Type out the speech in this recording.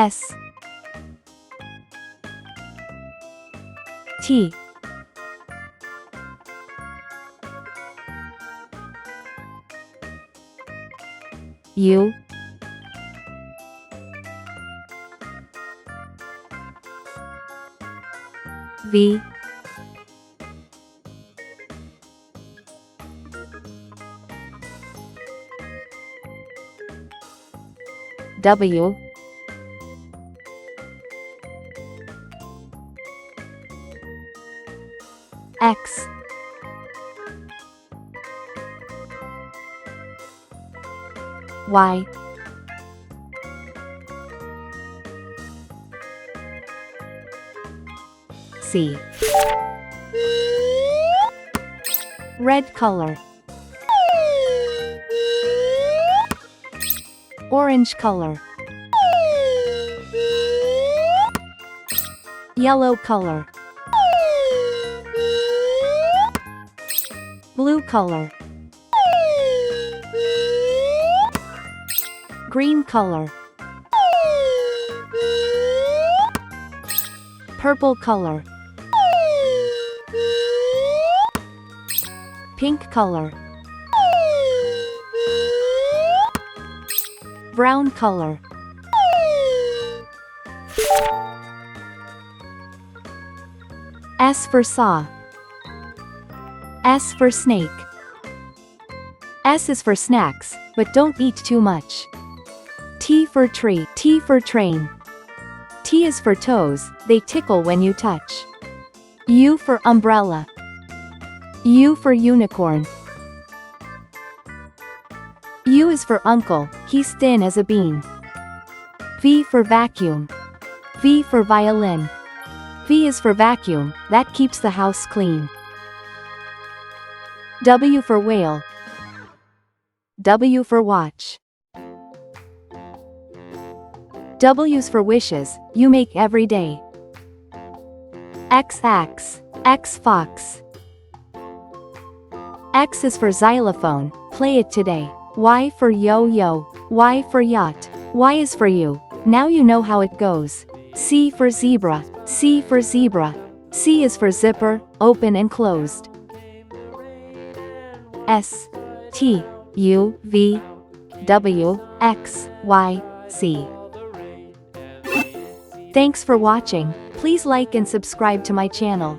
S T U V W X Y Z. Red color, orange color, yellow color, blue color, green color, purple color, pink color, brown color, S for saw, S for snake. S is for snacks, but don't eat too much. T for tree, T for train. T is for toes, they tickle when you touch. U for umbrella. U for unicorn. U is for uncle, he's thin as a bean. V for vacuum. V for violin. V is for vacuum, that keeps the house clean. W for whale. W for watch. W's for wishes, you make every day. X axe, X fox. X is for xylophone, play it today. Y for yo-yo, Y for yacht. Y is for you, now you know how it goes. C for zebra, C for zebra. C is for zipper, open and closed. S T U V W X Y Z. Thanks for watching. Please like and subscribe to my channel.